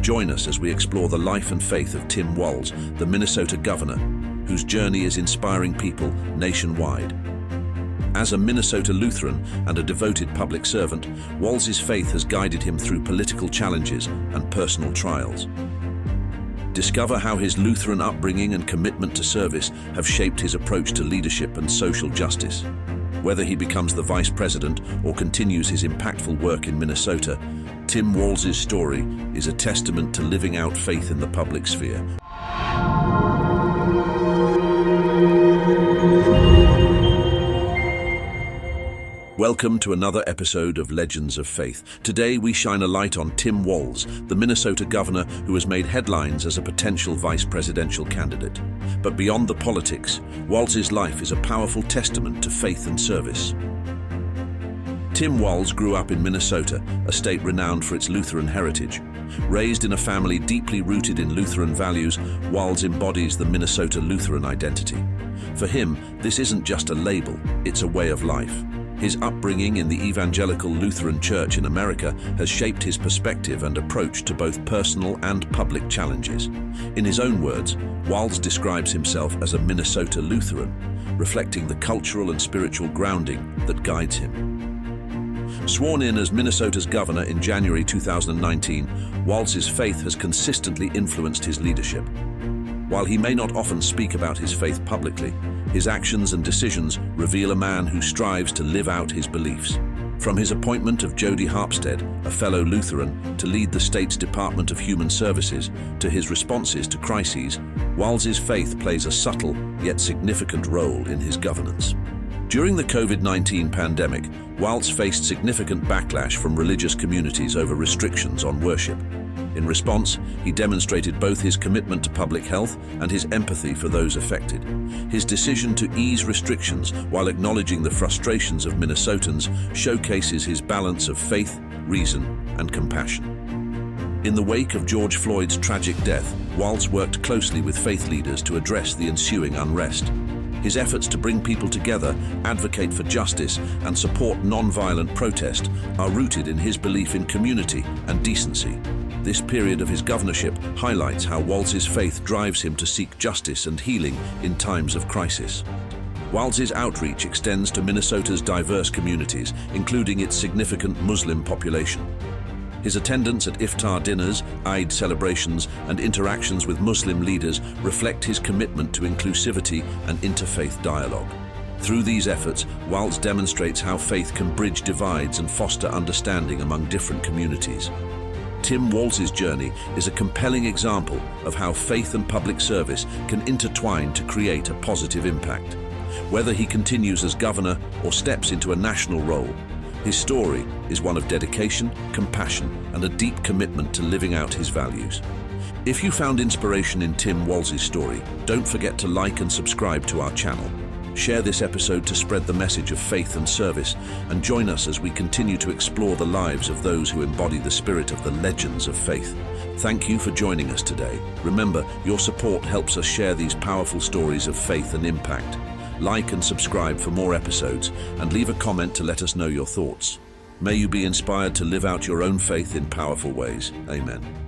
Join us as we explore the life and faith of Tim Walz, the Minnesota governor, whose journey is inspiring people nationwide. As a Minnesota Lutheran and a devoted public servant, Walz's faith has guided him through political challenges and personal trials. Discover how his Lutheran upbringing and commitment to service have shaped his approach to leadership and social justice. Whether he becomes the vice president or continues his impactful work in Minnesota, Tim Walz's story is a testament to living out faith in the public sphere. Welcome to another episode of Legends of Faith. Today we shine a light on Tim Walz, the Minnesota governor who has made headlines as a potential vice presidential candidate. But beyond the politics, Walz's life is a powerful testament to faith and service. Tim Walz grew up in Minnesota, a state renowned for its Lutheran heritage. Raised in a family deeply rooted in Lutheran values, Walz embodies the Minnesota Lutheran identity. For him, this isn't just a label, it's a way of life. His upbringing in the Evangelical Lutheran Church in America has shaped his perspective and approach to both personal and public challenges. In his own words, Walz describes himself as a Minnesota Lutheran, reflecting the cultural and spiritual grounding that guides him. Sworn in as Minnesota's governor in January 2019, Walz's faith has consistently influenced his leadership. While he may not often speak about his faith publicly, his actions and decisions reveal a man who strives to live out his beliefs. From his appointment of JD Vance, a fellow Lutheran, to lead the state's Department of Human Services, to his responses to crises, Walz's faith plays a subtle yet significant role in his governance. During the COVID-19 pandemic, Walz faced significant backlash from religious communities over restrictions on worship. In response, he demonstrated both his commitment to public health and his empathy for those affected. His decision to ease restrictions while acknowledging the frustrations of Minnesotans showcases his balance of faith, reason, and compassion. In the wake of George Floyd's tragic death, Walz worked closely with faith leaders to address the ensuing unrest. His efforts to bring people together, advocate for justice, and support non-violent protest are rooted in his belief in community and decency. This period of his governorship highlights how Walz's faith drives him to seek justice and healing in times of crisis. Walz's outreach extends to Minnesota's diverse communities, including its significant Muslim population. His attendance at iftar dinners, Eid celebrations, and interactions with Muslim leaders reflect his commitment to inclusivity and interfaith dialogue. Through these efforts, Walz demonstrates how faith can bridge divides and foster understanding among different communities. Tim Walz's journey is a compelling example of how faith and public service can intertwine to create a positive impact. Whether he continues as governor or steps into a national role, his story is one of dedication, compassion, and a deep commitment to living out his values. If you found inspiration in Tim Walz's story, don't forget to like and subscribe to our channel. Share this episode to spread the message of faith and service, and join us as we continue to explore the lives of those who embody the spirit of the legends of faith. Thank you for joining us today. Remember, your support helps us share these powerful stories of faith and impact. Like and subscribe for more episodes, and leave a comment to let us know your thoughts. May you be inspired to live out your own faith in powerful ways. Amen.